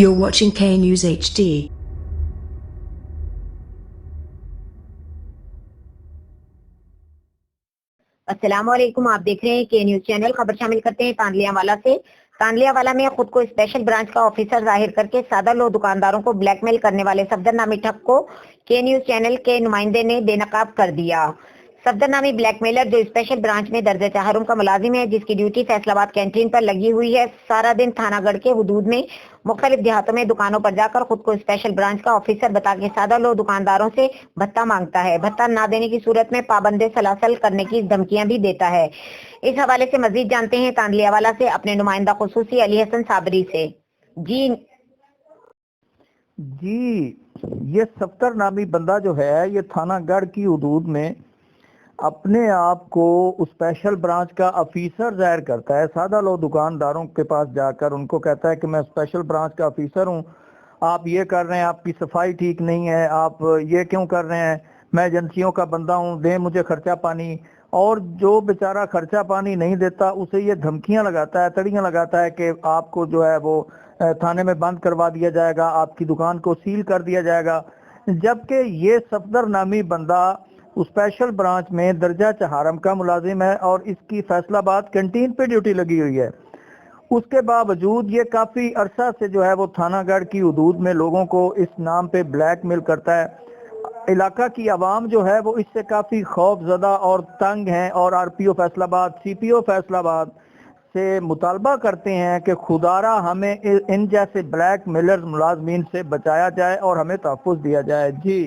You're watching K News HD. अस्सलामुअलैकुम, आप देख रहे हैं के न्यूज चैनल। खबर शामिल करते हैं तांदलियावाला से। तांदलियावाला में खुद को स्पेशल ब्रांच का ऑफिसर जाहिर करके सादा लो दुकानदारों को ब्लैकमेल करने वाले सफदर नामी ठग को के न्यूज चैनल के नुमाइंदे ने बेनकाब कर दिया। सफदर नामी ब्लैकमेलर जो स्पेशल ब्रांच में दर्ज तहरुम का मुलाजिम है, जिसकी ड्यूटी फैसलाबाद कैंटीन पर लगी हुई है, सारा दिन थानागढ़ के हुदूद में मुख्तलिफ देहातों में दुकानों पर जाकर खुद को स्पेशल ब्रांच का ऑफिसर बता के सादा लो दुकानदारों से भत्ता मांगता है। भत्ता ना देने की सूरत में पाबंदे सलासल करने की धमकियां भी देता है। इस हवाले से मजीद जानते हैं तांदलियावाला से अपने नुमाइंदा खुसूसी अली हसन साबरी से। जी, ये सफ्तर नामी बंदा जो है ये थानागढ़ की हुदूद में अपने आप को स्पेशल ब्रांच का ऑफिसर जाहिर करता है। सादा लोग दुकानदारों के पास जाकर उनको कहता है कि मैं स्पेशल ब्रांच का ऑफिसर हूँ, आप ये कर रहे हैं, आपकी सफाई ठीक नहीं है, आप ये क्यों कर रहे हैं, मैं एजेंसियों का बंदा हूँ, दें मुझे खर्चा पानी। और जो बेचारा खर्चा पानी नहीं देता उसे ये धमकियां लगाता है, तड़ियां लगाता है कि आपको जो है वो थाने में बंद करवा दिया जाएगा, आपकी दुकान को सील कर दिया जाएगा। जबकि ये सफदर नामी बंदा स्पेशल ब्रांच में दर्जा चहारम का मुलाजिम है और इसकी फैसलाबाद कैंटीन पे ड्यूटी लगी हुई है। उसके बावजूद ये काफी अरसा से जो है वो थानागढ़ की हुदूद में लोगों को इस नाम पे ब्लैकमेल करता है। इलाका की आवाम जो है वो इससे काफी खौफजदा और तंग है और आरपीओ फैसलाबाद, सीपीओ फैसलाबाद से मुतालबा करते हैं कि खुदारा हमें इन जैसे ब्लैकमेलर मुलाजमीन से बचाया जाए और हमें तहफ़्फ़ुज़ दिया जाए। जी।